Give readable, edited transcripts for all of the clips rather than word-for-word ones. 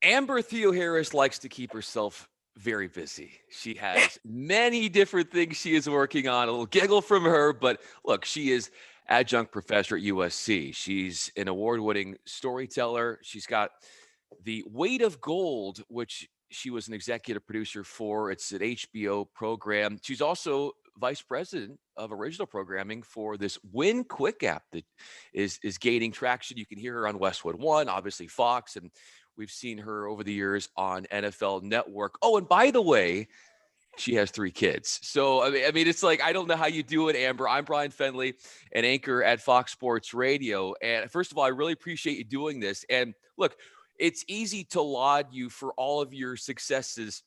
Amber Theoharis likes to keep herself very busy. She has many different things she is working on. A little giggle from her, but look, she is adjunct professor at USC. She's an award-winning storyteller. She's got the Weight of Gold, which she was an executive producer for. It's an HBO program. She's also vice president of original programming for this Win Quick app that is gaining traction. You can hear her on Westwood One, obviously Fox, and we've seen her over the years on NFL Network. Oh, and by the way, she has 3 kids. So I mean, it's like I don't know how you do it, Amber. I'm Bryan Fenley, an anchor at Fox Sports Radio. And first of all, I really appreciate you doing this. And look, it's easy to laud you for all of your successes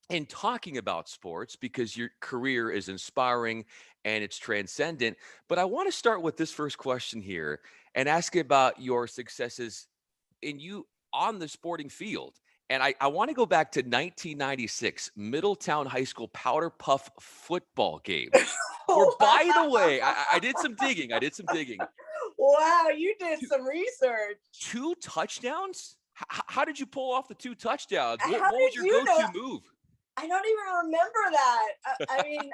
in talking about sports because your career is inspiring and it's transcendent. But I want to start with this first question here and ask about your successes in you on the sporting field. And I want to go back to 1996, Middletown High School Powder Puff football game. Where, by the way, I did some digging. I did some digging. Wow, you did some research. 2 touchdowns? How did you pull off the 2 touchdowns? What How was did your you know? go-to move? I don't even remember that. I mean,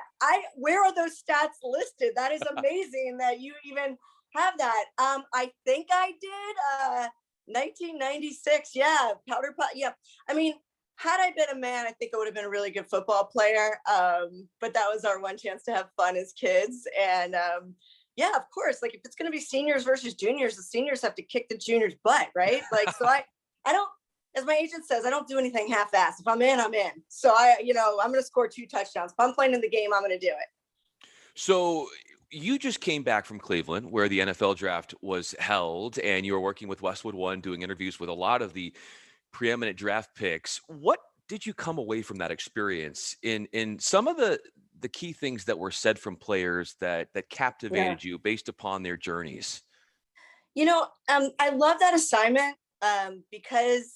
where are those stats listed? That is amazing that you even have that. I think I did 1996. Yeah, powder puff. Yeah. I mean, had I been a man, I think I would have been a really good football player. But that was our one chance to have fun as kids. And yeah, of course, like if it's going to be seniors versus juniors, the seniors have to kick the juniors' butt, right? Like, so I don't, as my agent says, I don't do anything half-assed. If I'm in, I'm in. So I'm going to score 2 touchdowns. If I'm playing in the game, I'm going to do it. So you just came back from Cleveland, where the NFL draft was held, and you were working with Westwood One, doing interviews with a lot of the preeminent draft picks. What did you come away from that experience in some of the key things that were said from players that captivated you based upon their journeys? I love that assignment because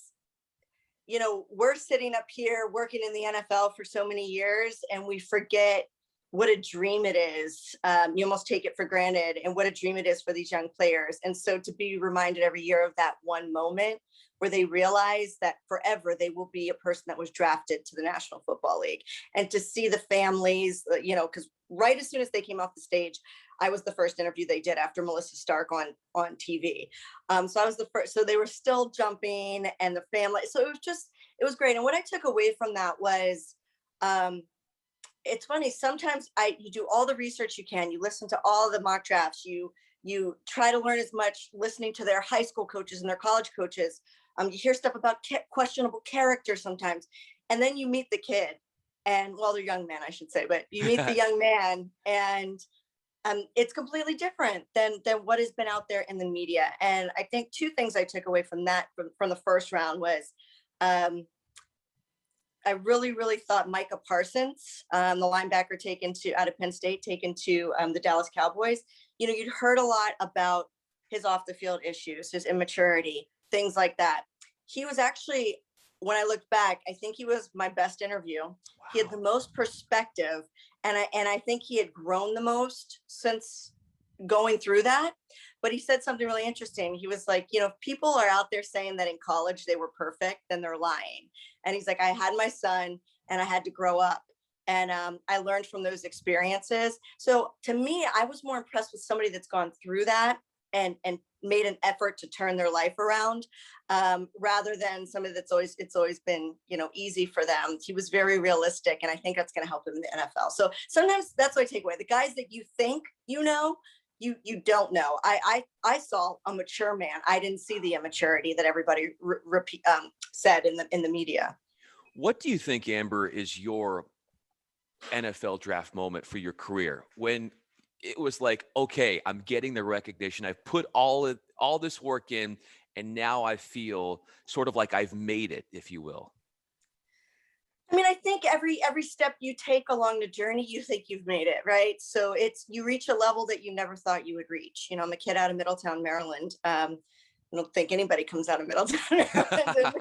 we're sitting up here working in the NFL for so many years and we forget what a dream it is. You almost take it for granted and what a dream it is for these young players. And so to be reminded every year of that one moment where they realize that forever they will be a person that was drafted to the National Football League, and to see the families, because right as soon as they came off the stage, I was the first interview they did after Melissa Stark on TV. So I was the first, so they were still jumping and the family. So it was great. And what I took away from that was, it's funny. Sometimes you do all the research you can, you listen to all the mock drafts, you try to learn as much listening to their high school coaches and their college coaches. You hear stuff about questionable character sometimes, and then you meet the kid, and they're young men, I should say, but you meet the young man, and it's completely different than what has been out there in the media. And I think 2 things I took away from that from the first round was, I really, really thought Micah Parsons, the linebacker out of Penn State, taken to the Dallas Cowboys. You'd heard a lot about his off the field issues, his immaturity, things like that. He was actually, when I looked back, I think he was my best interview. Wow. He had the most perspective, and I think he had grown the most since going through that. But he said something really interesting. He was like, if people are out there saying that in college they were perfect, then they're lying. And he's like, I had my son and I had to grow up. And I learned from those experiences. So to me, I was more impressed with somebody that's gone through that and made an effort to turn their life around, rather than somebody it's always been, easy for them. He was very realistic, and I think that's going to help him in the NFL. So sometimes that's what I take away. The guys that you think, you don't know. I saw a mature man. I didn't see the immaturity that everybody said in the media. What do you think, Amber, is your NFL draft moment for your career, when it was like, okay, I'm getting the recognition, I've put all this work in, and now I feel sort of like I've made it, if you will? I mean, I think every step you take along the journey, you think you've made it, right? So you reach a level that you never thought you would reach. I'm a kid out of Middletown, Maryland. I don't think anybody comes out of Middletown, Maryland.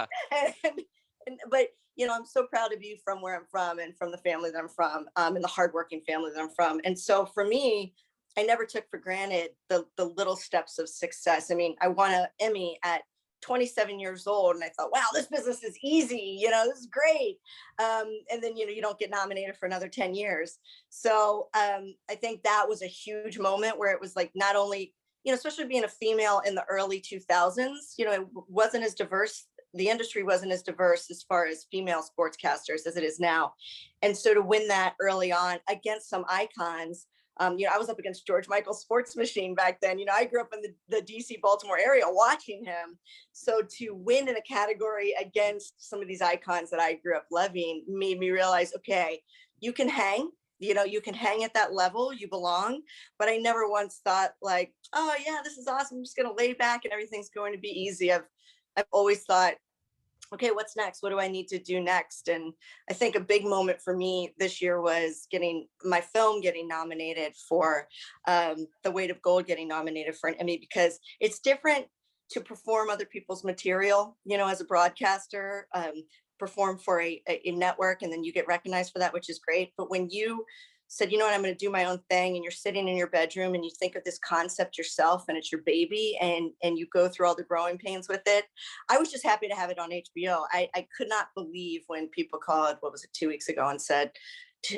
But I'm so proud to be from where I'm from and from the family that I'm from, and the hardworking family that I'm from. And so for me, I never took for granted the little steps of success. I mean, I won an Emmy at 27 years old, and I thought, wow, this business is easy, this is great. And then, you don't get nominated for another 10 years. So I think that was a huge moment where it was like, not only, especially being a female in the early 2000s, it wasn't as diverse. The industry wasn't as diverse as far as female sportscasters as it is now. And so to win that early on against some icons, I was up against George Michael's Sports Machine back then. I grew up in the DC Baltimore area watching him. So to win in a category against some of these icons that I grew up loving made me realize, okay, you can hang, you can hang at that level, you belong. But I never once thought like, oh yeah, this is awesome, I'm just going to lay back and everything's going to be easy. I've always thought, okay, what's next? What do I need to do next? And I think a big moment for me this year was getting my film getting nominated for The Weight of Gold, getting nominated for an Emmy, because it's different to perform other people's material, as a broadcaster, perform for a network, and then you get recognized for that, which is great. But when you said, you know what, I'm going to do my own thing, and you're sitting in your bedroom and you think of this concept yourself and it's your baby, and you go through all the growing pains with it. I was just happy to have it on HBO. I could not believe when people called, what was it, 2 weeks ago, and said,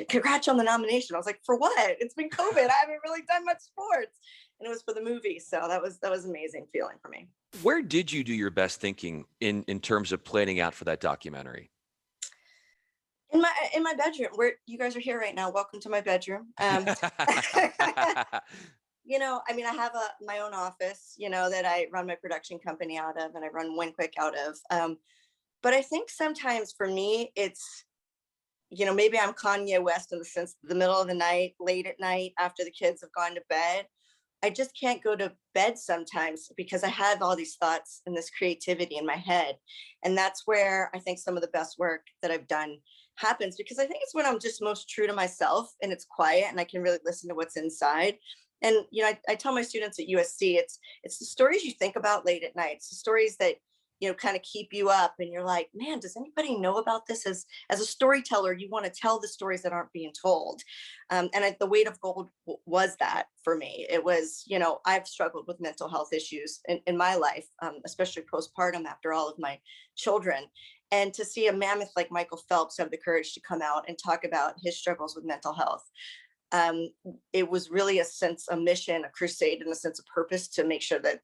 congrats on the nomination. I was like, for what? It's been COVID. I haven't really done much sports. And it was for the movie. So that was an amazing feeling for me. Where did you do your best thinking in terms of planning out for that documentary? In my bedroom, where you guys are here right now. Welcome to my bedroom. I have my own office, that I run my production company out of, and I run One Quick out of. But I think sometimes for me, it's, maybe I'm Kanye West in the sense, the middle of the night, late at night, after the kids have gone to bed, I just can't go to bed sometimes because I have all these thoughts and this creativity in my head. And that's where I think some of the best work that I've done happens, because I think it's when I'm just most true to myself and it's quiet and I can really listen to what's inside. And, I tell my students at USC, it's the stories you think about late at night. It's the stories that, kind of keep you up, and you're like, man, does anybody know about this? As a storyteller, you want to tell the stories that aren't being told. The Weight of Gold was that for me. It was, I've struggled with mental health issues in my life, especially postpartum after all of my children. And to see a mammoth like Michael Phelps have the courage to come out and talk about his struggles with mental health, it was really a mission, a crusade, and a sense of purpose to make sure that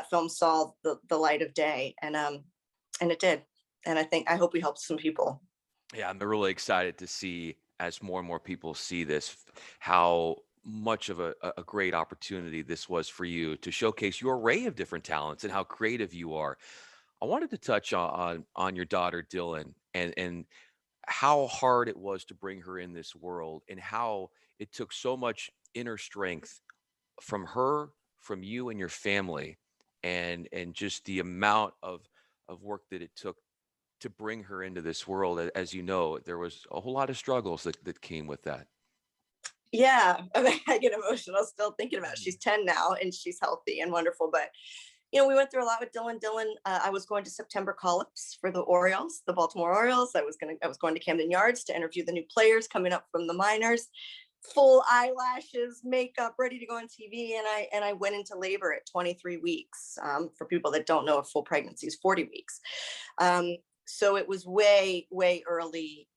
film saw the light of day, and it did. And I hope we helped some people. Yeah, I'm really excited to see, as more and more people see this, how much of a great opportunity this was for you to showcase your array of different talents and how creative you are. I wanted to touch on your daughter Dylan, and how hard it was to bring her in this world, and how it took so much inner strength from her, from you and your family, and just the amount of work that it took to bring her into this world. As you know, there was a whole lot of struggles that came with that. Yeah, I get emotional still thinking about it. She's 10 now and she's healthy and wonderful, but we went through a lot with Dylan. I was going to September call-ups for the Orioles, the Baltimore Orioles. I was going to Camden Yards to interview the new players coming up from the minors, full eyelashes, makeup, ready to go on TV. And I went into labor at 23 weeks. For people that don't know, a full pregnancy is 40 weeks. So it was way, way early,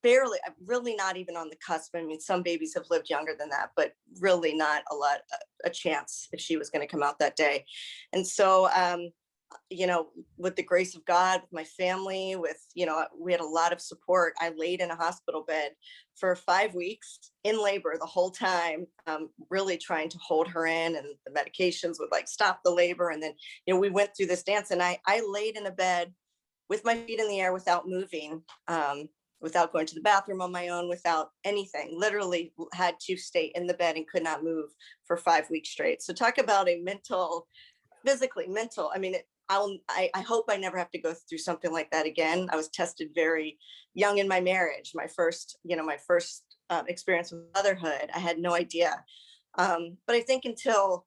barely, really not even on the cusp. I mean, some babies have lived younger than that, but really not a chance if she was going to come out that day. And so, with the grace of God, with my family, we had a lot of support. I laid in a hospital bed for 5 weeks in labor the whole time, really trying to hold her in, and the medications would stop the labor. And then, we went through this dance, and I laid in a bed with my feet in the air without moving, without going to the bathroom on my own, without anything. Literally had to stay in the bed and could not move for 5 weeks straight. So talk about a physically mental. I mean, I hope I never have to go through something like that again. I was tested very young in my marriage, my first experience with motherhood. I had no idea. But I think until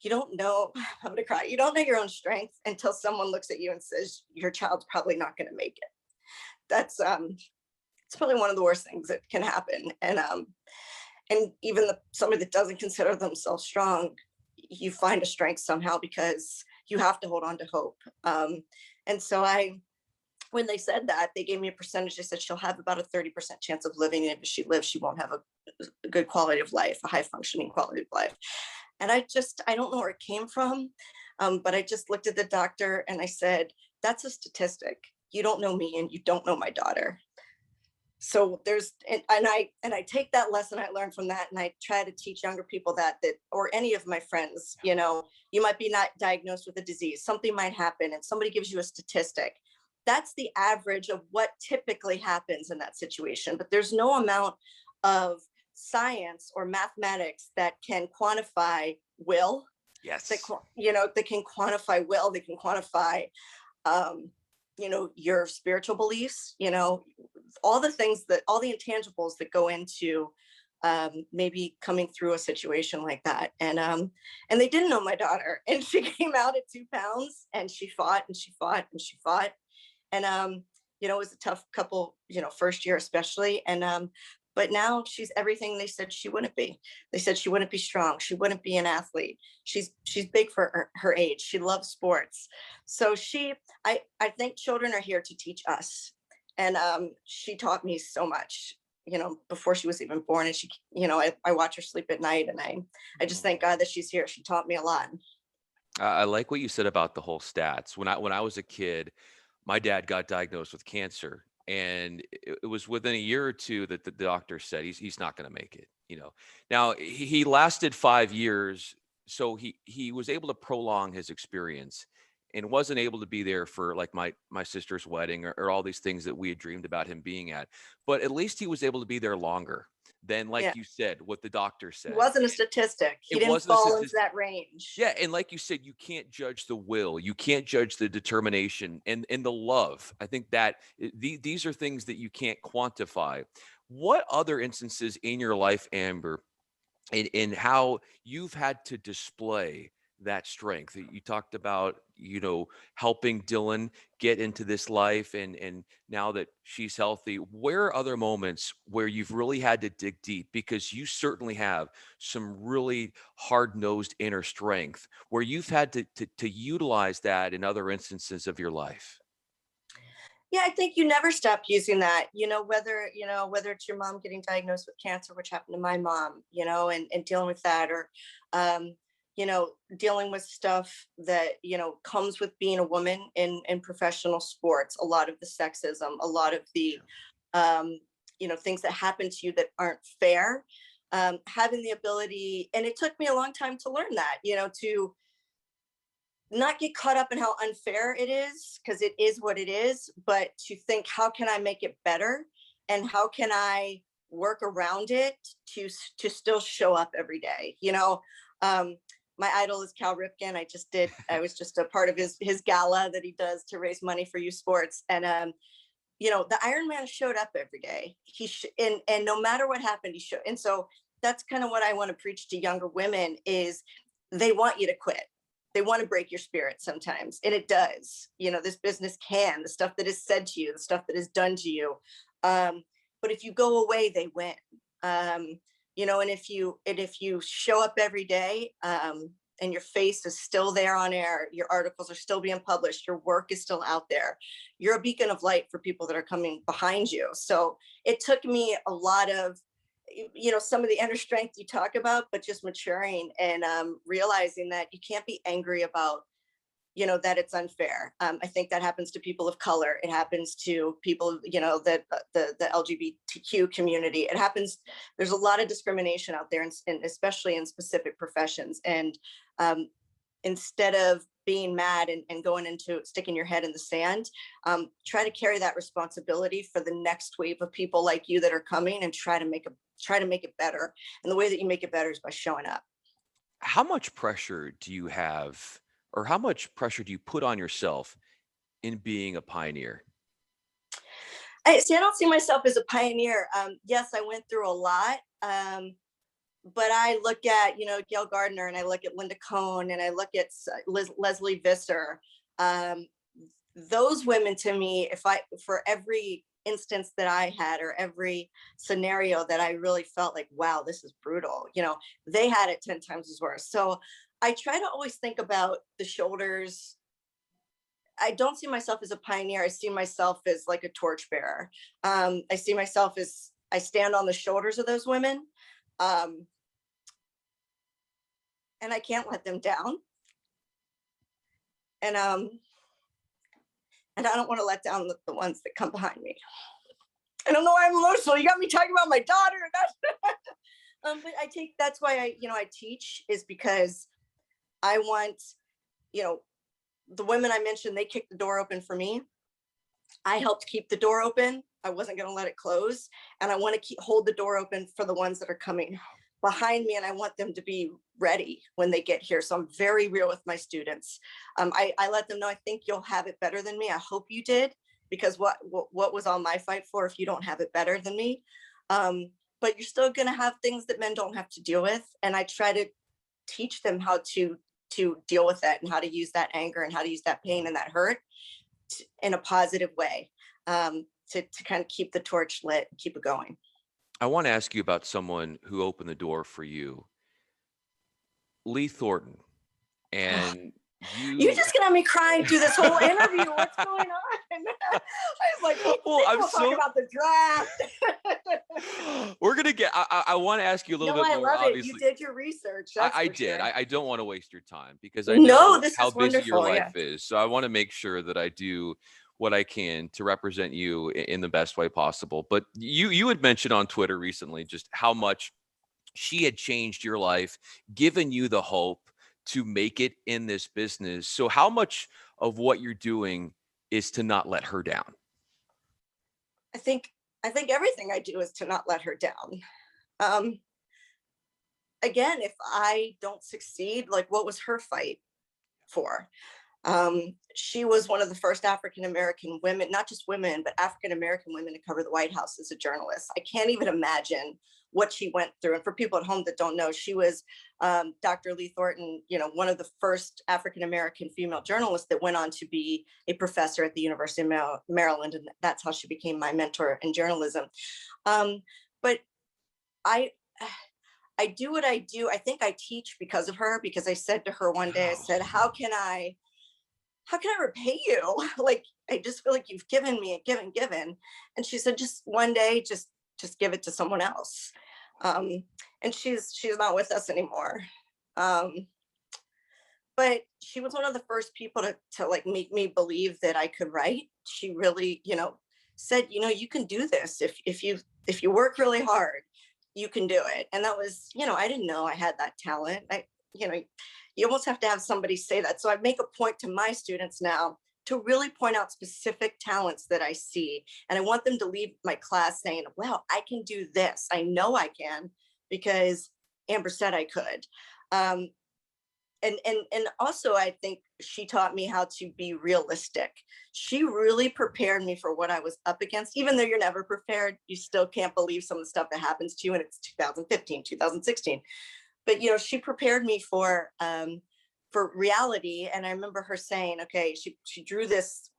you don't know, I'm gonna cry. You don't know your own strength until someone looks at you and says, your child's probably not gonna make it. That's it's probably one of the worst things that can happen. And even somebody that doesn't consider themselves strong, you find a strength somehow, because you have to hold on to hope. And so when they said that, they gave me a percentage. They said she'll have about a 30% chance of living. And if she lives, she won't have a good quality of life, a high functioning quality of life. And I don't know where it came from. But I just looked at the doctor and I said, that's a statistic. You don't know me and you don't know my daughter. So I take that lesson I learned from that, and I try to teach younger people that, or any of my friends, you might be not diagnosed with a disease, something might happen, and somebody gives you a statistic. That's the average of what typically happens in that situation. But there's no amount of science or mathematics that can quantify will. Yes. They can quantify will. They can quantify, your spiritual beliefs, all the intangibles that go into maybe coming through a situation like that. And they didn't know my daughter, and she came out at 2 pounds, and she fought and she fought and she fought. And, it was a tough couple, first year especially. And, but now she's everything they said she wouldn't be. They said she wouldn't be strong. She wouldn't be an athlete. She's big for her age. She loves sports. So I think children are here to teach us. And she taught me so much, before she was even born. And she, I watch her sleep at night, and I just thank God that she's here. She taught me a lot. I like what you said about the whole stats. When I was a kid, my dad got diagnosed with cancer, and it was within a year or two that the doctor said he's not going to make it. Now he lasted 5 years, so he was able to prolong his experience, and wasn't able to be there for like my sister's wedding or all these things that we had dreamed about him being at. But at least he was able to be there longer than, like you said, what the doctor said. It wasn't a statistic. He didn't fall into that range. Yeah, and like you said, you can't judge the will, you can't judge the determination and the love. I think that these are things that you can't quantify. What other instances in your life, Amber, in how you've had to display that strength? You talked about, helping Dylan get into this life, and now that she's healthy, where are other moments where you've really had to dig deep? Because you certainly have some really hard-nosed inner strength where you've had to utilize that in other instances of your life. Yeah, I think you never stop using that, whether it's your mom getting diagnosed with cancer, which happened to my mom, and dealing with that, or, dealing with stuff that, comes with being a woman in professional sports, a lot of the sexism, a lot of the, things that happen to you that aren't fair, having the ability, and it took me a long time to learn that, to not get caught up in how unfair it is, because it is what it is, but to think, how can I make it better, and how can I work around it to still show up every day? My idol is Cal Ripken. I was just a part of his gala that he does to raise money for youth sports, and the Iron Man showed up every day. And no matter what happened, he showed. And so that's kind of what I want to preach to younger women is, they want you to quit. They want to break your spirit sometimes. And it does, this business the stuff that is said to you, the stuff that is done to you. But if you go away, they win. And if you show up every day, and your face is still there on air, your articles are still being published, your work is still out there, you're a beacon of light for people that are coming behind you. So it took me a lot of, some of the inner strength you talk about, but just maturing and realizing that you can't be angry about, that it's unfair. I think that happens to people of color. It happens to people, that the LGBTQ community. It happens. There's a lot of discrimination out there, and especially in specific professions. And instead of being mad and going into sticking your head in the sand, try to carry that responsibility for the next wave of people like you that are coming, and try to make it better. And the way that you make it better is by showing up. How much pressure do you have, or how much pressure do you put on yourself in being a pioneer? I don't see myself as a pioneer. Yes, I went through a lot. But I look at, Gail Gardner, and I look at Linda Cohn, and I look at Leslie Visser. Those women, to me, for every instance that I had, or every scenario that I really felt like, wow, this is brutal, they had it 10 times as worse. So I try to always think about the shoulders. I don't see myself as a pioneer. I see myself as like a torchbearer. I see myself as I stand on the shoulders of those women, um, and I can't let them down. And and I don't want to let down the ones that come behind me. I don't know why I'm emotional. You got me talking about my daughter. But that's why I teach, is because I want, you know, the women I mentioned, they kicked the door open for me. I helped keep the door open. I wasn't going to let it close. And I want to hold the door open for the ones that are coming behind me. And I want them to be ready when they get here. So I'm very real with my students. I let them know, I think you'll have it better than me. I hope you did, because what was all my fight for if you don't have it better than me? But you're still going to have things that men don't have to deal with. And I try to teach them how to deal with that, and how to use that anger and how to use that pain and that hurt in a positive way, to kind of keep the torch lit, keep it going. I want to ask you about someone who opened the door for you, Lee Thorton. And You're you, just gonna have me crying through this whole interview. What's going on? I was like, well, we'll talk about the draft. We're going to get, I want to ask you a little No, bit I more, love it. obviously. You did your research. That's I for did. sure. I don't want to waste your time, because I No, know this how is busy your wonderful. life Yeah. is. So I want to make sure that I do what I can to represent you in the best way possible. But you had mentioned on Twitter recently just how much she had changed your life, given you the hope to make it in this business. So how much of what you're doing is to not let her down? I think everything I do is to not let her down. Um, Again, if I don't succeed, like, what was her fight for? She was one of the first African American women, not just women, but African American women, to cover the White House as a journalist. I can't even imagine what she went through. And for people at home that don't know, she was Dr. Lee Thornton, one of the first African American female journalists that went on to be a professor at the University of Maryland. And that's how she became my mentor in journalism. But I, I do what I do. I think I teach because of her, because I said to her one day, I said, how can I repay you? Like, I just feel like you've given me and given. And she said, just one day, just give it to someone else. And she's not with us anymore. But she was one of the first people to like make me believe that I could write. She really, said, you can do this. If you work really hard, you can do it. And that was, I didn't know I had that talent. You almost have to have somebody say that. So I make a point to my students now to really point out specific talents that I see. And I want them to leave my class saying, wow, I can do this. I know I can, because Amber said I could. And also, I think she taught me how to be realistic. She really prepared me for what I was up against. Even though you're never prepared, you still can't believe some of the stuff that happens to you. And it's 2015, 2016. But she prepared me for reality. And I remember her saying, okay, she drew this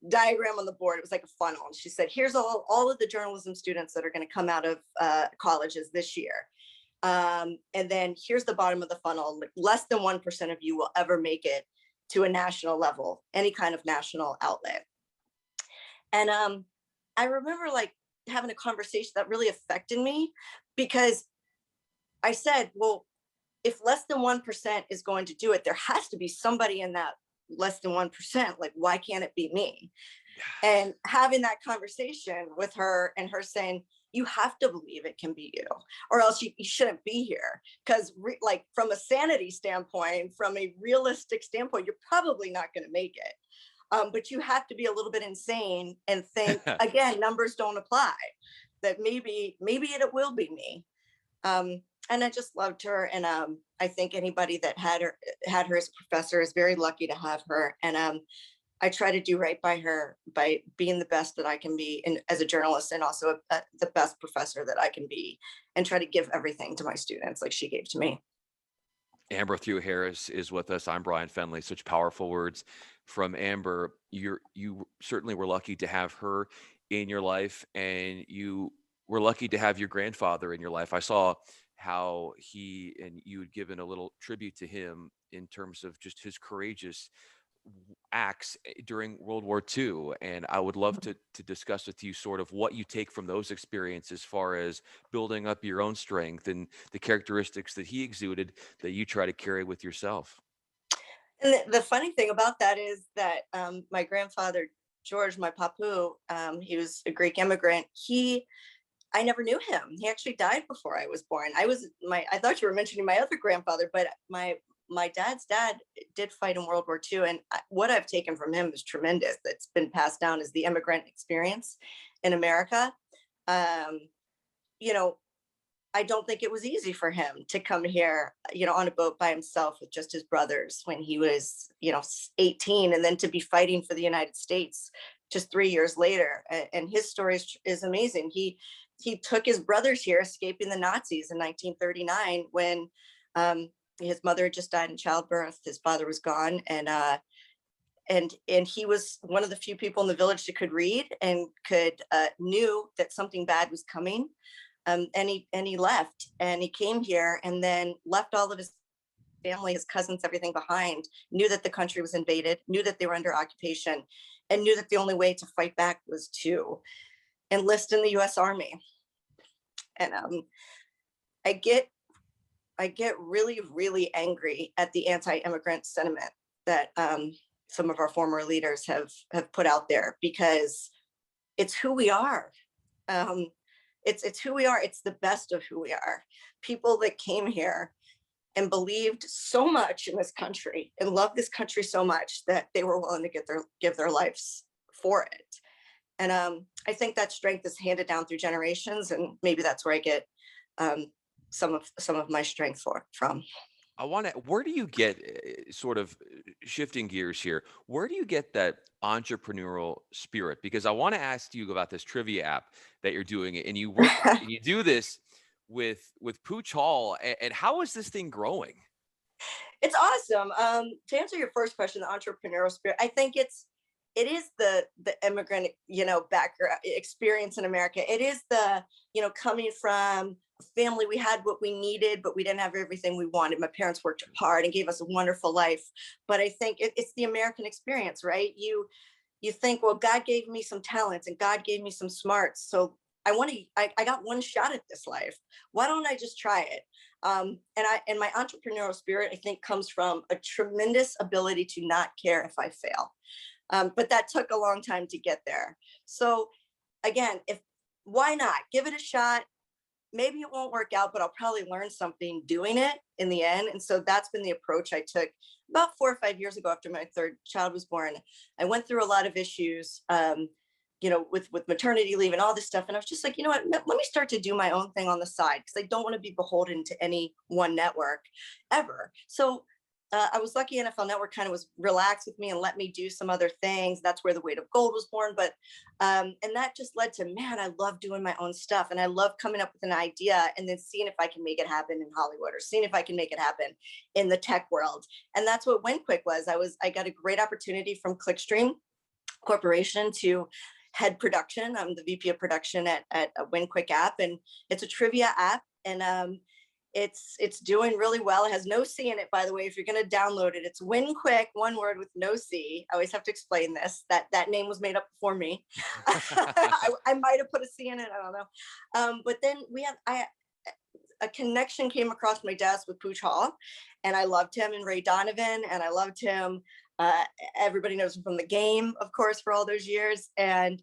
diagram on the board. It was like a funnel. And she said, here's all of the journalism students that are going to come out of colleges this year. And then here's the bottom of the funnel. Like, less than 1% of you will ever make it to a national level, any kind of national outlet. And I remember like having a conversation that really affected me, because I said, well, if less than 1% is going to do it, there has to be somebody in that less than 1%. Like, why can't it be me? And having that conversation with her, and her saying, you have to believe it can be you, or else you shouldn't be here. Because like, from a sanity standpoint, from a realistic standpoint, you're probably not going to make it. But you have to be a little bit insane and think, again, numbers don't apply, that maybe it will be me. And I just loved her. And I think anybody that had her as a professor is very lucky to have her. And I try to do right by her by being the best that I can be as a journalist, and also the best professor that I can be, and try to give everything to my students like she gave to me. Amber Theoharis is with us. I'm Bryan Fenley. Such powerful words from Amber. You certainly were lucky to have her in your life, and you were lucky to have your grandfather in your life. I saw how you had given a little tribute to him in terms of just his courageous acts during World War II. And I would love to discuss with you sort of what you take from those experiences as far as building up your own strength and the characteristics that he exuded that you try to carry with yourself. And the funny thing about that is that my grandfather, George, my papu, he was a Greek immigrant. I never knew him. He actually died before I was born. I thought you were mentioning my other grandfather, but my dad's dad did fight in World War II. And what I've taken from him is tremendous. That's been passed down as the immigrant experience in America. Um, you know, I don't think it was easy for him to come here, on a boat by himself with just his brothers when he was, 18, and then to be fighting for the United States just 3 years later. And his story is amazing. He took his brothers here, escaping the Nazis in 1939 when his mother had just died in childbirth. His father was gone, and he was one of the few people in the village that could read and knew that something bad was coming. And he left, and he came here and then left all of his family, his cousins, everything behind, knew that the country was invaded, knew that they were under occupation, and knew that the only way to fight back was to enlist in the US Army. And I get really, really angry at the anti-immigrant sentiment that some of our former leaders have put out there, because it's who we are. It's who we are. It's the best of who we are. People that came here and believed so much in this country and loved this country so much that they were willing to give their lives for it. And I think that strength is handed down through generations, and maybe that's where I get some of my strength from. Where do you get, sort of shifting gears here, where do you get that entrepreneurial spirit? Because I want to ask you about this trivia app that you're doing, and you work, and you do this with Pooch Hall. And how is this thing growing? It's awesome. To answer your first question, the entrepreneurial spirit, I think it is the immigrant, background experience in America. It is the, coming from a family, we had what we needed, but we didn't have everything we wanted. My parents worked hard and gave us a wonderful life. But I think it's the American experience, right? You think, well, God gave me some talents and God gave me some smarts. So I got one shot at this life. Why don't I just try it? And my entrepreneurial spirit, I think, comes from a tremendous ability to not care if I fail. But that took a long time to get there. So again, why not give it a shot? Maybe it won't work out, but I'll probably learn something doing it in the end. And so that's been the approach I took about 4 or 5 years ago after my third child was born. I went through a lot of issues, with maternity leave and all this stuff. And I was just like, you know what, let me start to do my own thing on the side, because I don't want to be beholden to any one network ever. So I was lucky NFL Network kind of was relaxed with me and let me do some other things. That's where The Weight of Gold was born. But and that just led to, man, I love doing my own stuff. And I love coming up with an idea and then seeing if I can make it happen in Hollywood, or seeing if I can make it happen in the tech world. And that's what WinQuick was. I got a great opportunity from Clickstream Corporation to head production. I'm the VP of production at a WinQuick app, and it's a trivia app. And it's doing really well. It has no C in it, by the way. If you're going to download it, it's WinQuick, one word with no C. I always have to explain this. That name was made up before me. I might have put a C in it. I don't know. But then a connection came across my desk with Pooch Hall, and I loved him, and Ray Donovan, and I loved him. Everybody knows him from the game, of course, for all those years. And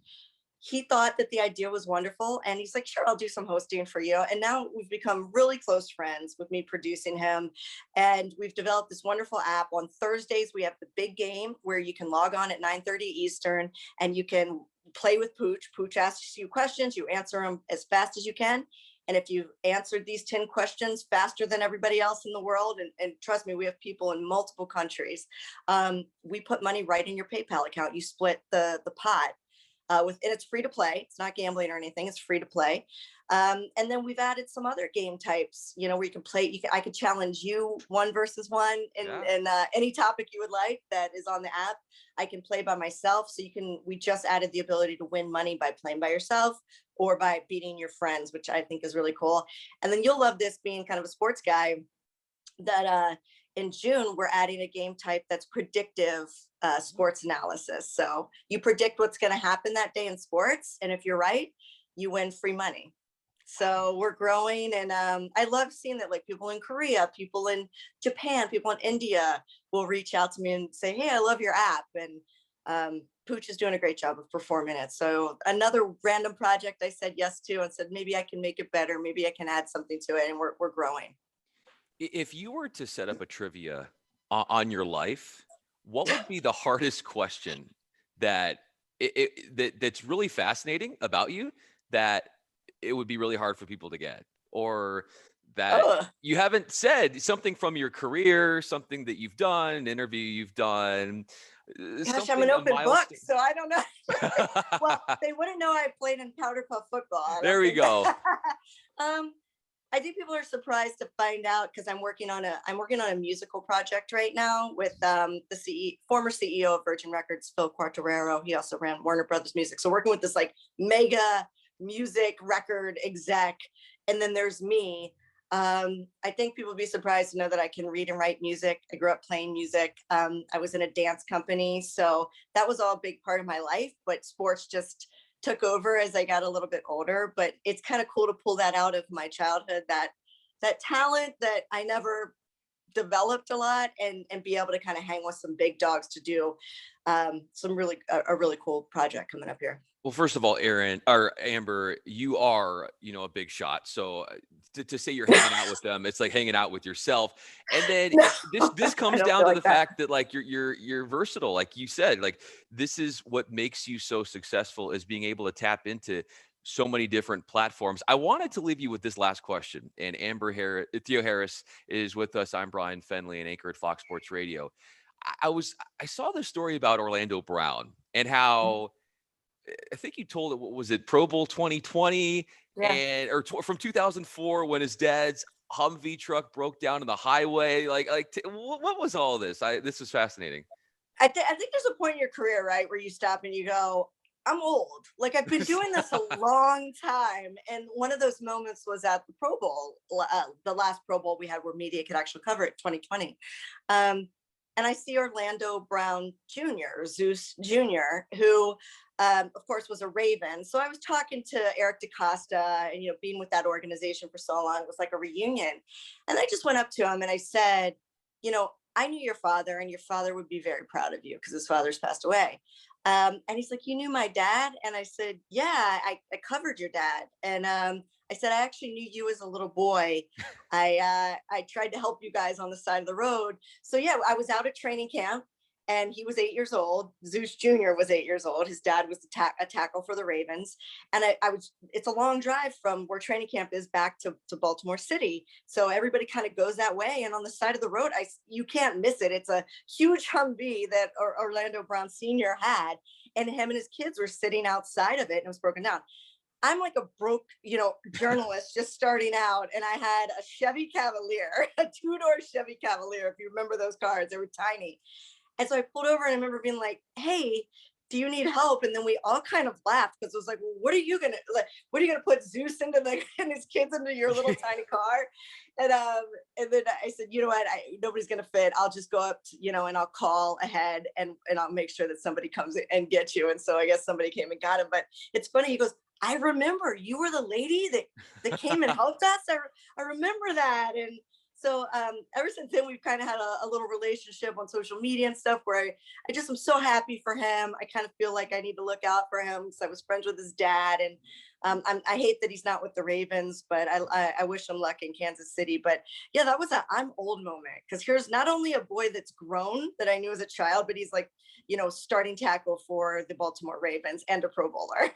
he thought that the idea was wonderful. And he's like, sure, I'll do some hosting for you. And now we've become really close friends with me producing him. And we've developed this wonderful app. On Thursdays, we have the big game where you can log on at 9:30 Eastern and you can play with Pooch. Pooch asks you questions, you answer them as fast as you can. And if you've answered these 10 questions faster than everybody else in the world, and trust me, we have people in multiple countries, we put money right in your PayPal account. You split the pot. And it's free to play. It's not gambling or anything. It's free to play. And then we've added some other game types, where you can play. I could challenge you 1 versus 1 in any topic you would like that is on the app. I can play by myself. So we just added the ability to win money by playing by yourself or by beating your friends, which I think is really cool. And then you'll love this, being kind of a sports guy, that in June, we're adding a game type that's predictive sports analysis. So you predict what's going to happen that day in sports. And if you're right, you win free money. So we're growing. And I love seeing that, like, people in Korea, people in Japan, people in India will reach out to me and say, hey, I love your app. And Pooch is doing a great job of performing it. So another random project I said yes to and said, maybe I can make it better. Maybe I can add something to it. And we're growing. If you were to set up a trivia on your life, what would be the hardest question that that's really fascinating about you that it would be really hard for people to get, or that Oh, you haven't said, something from your career, something that you've done, an interview you've done, gosh, I'm an something, a open book. milestone? So I don't know. Well, they wouldn't know I played in powder puff football. I There don't we think. go. I think people are surprised to find out because I'm working on a musical project right now with the former CEO of Virgin Records, Phil Quartararo. He also ran Warner Brothers Music. So working with this like mega music record exec, and then there's me. I think people would be surprised to know that I can read and write music. I grew up playing music. I was in a dance company, so that was all a big part of my life. But sports just took over as I got a little bit older. But it's kind of cool to pull that out of my childhood, that talent that I never developed a lot, and be able to kind of hang with some big dogs to do some really a really cool project coming up here. Well, first of all, Aaron or Amber, you are, a big shot. So to say you're hanging out with them, it's like hanging out with yourself. And then No, this I comes don't down feel to like the that. fact that, like, you're versatile, like you said. Like, this is what makes you so successful, is being able to tap into so many different platforms. I wanted to leave you with this last question, and Amber Theoharis is with us. I'm Bryan Fenley, an anchor at Fox Sports Radio. I saw this story about Orlando Brown and how, I think you told it, what was it, Pro Bowl 2020, Yeah. and from 2004, when his dad's Humvee truck broke down on the highway. What was all this? This was fascinating. I think there's a point in your career, right, where you stop and you go, I'm old. Like, I've been doing this a long time. And one of those moments was at the Pro Bowl, the last Pro Bowl we had where media could actually cover it, 2020. And I see Orlando Brown Jr., Zeus Jr., who, of course, was a Raven. So I was talking to Eric DaCosta, and, being with that organization for so long, it was like a reunion. And I just went up to him and I said, I knew your father, and your father would be very proud of you because his father's passed away. And he's like, you knew my dad? And I said, yeah, I covered your dad. And I said, I actually knew you as a little boy. I tried to help you guys on the side of the road. So yeah, I was out at training camp, and he was 8 years old. Zeus Jr. was 8 years old. His dad was a tackle for the Ravens. And it's a long drive from where training camp is back to Baltimore City. So everybody kind of goes that way. And on the side of the road, you can't miss it. It's a huge Humvee that Orlando Brown Sr. had. And him and his kids were sitting outside of it, and it was broken down. I'm like a broke, journalist just starting out. And I had a Chevy Cavalier, a two-door Chevy Cavalier. If you remember those cars, they were tiny. And so I pulled over, and I remember being like, hey, do you need help? And then we all kind of laughed, because it was like, well, what are you gonna put Zeus into and his kids into your little tiny car? And then I said, you know what, nobody's gonna fit. I'll just go up and I'll call ahead, and I'll make sure that somebody comes and gets you. And so I guess somebody came and got him. But it's funny, he goes, I remember you were the lady that came and helped us. I remember that. And so ever since then, we've kind of had a little relationship on social media and stuff, where I just am so happy for him. I kind of feel like I need to look out for him, because I was friends with his dad. And I hate that he's not with the Ravens, but I wish him luck in Kansas City. But yeah, that was I'm old moment, because here's not only a boy that's grown that I knew as a child, but he's like, starting tackle for the Baltimore Ravens and a Pro Bowler.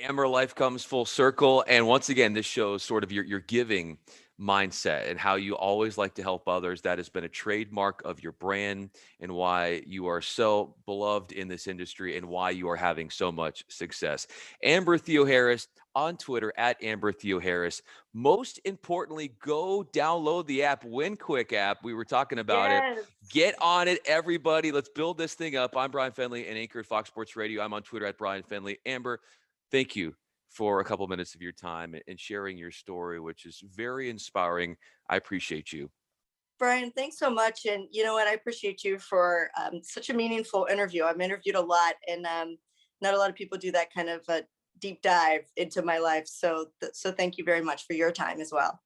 Amber, life comes full circle. And once again, this shows sort of your giving mindset and how you always like to help others. That has been a trademark of your brand, and why you are so beloved in this industry, and why you are having so much success. Amber Theoharis on Twitter at Amber Theoharis. Most importantly, go download the app, WinQuick app. We were talking about it. Yes. Get on it, everybody. Let's build this thing up. I'm Bryan Fenley, an anchor at Fox Sports Radio. I'm on Twitter at Bryan Fenley. Amber, thank you for a couple minutes of your time and sharing your story, which is very inspiring. I appreciate you. Bryan, thanks so much. And you know what? I appreciate you for such a meaningful interview. I've interviewed a lot, and not a lot of people do that kind of a deep dive into my life. So thank you very much for your time as well.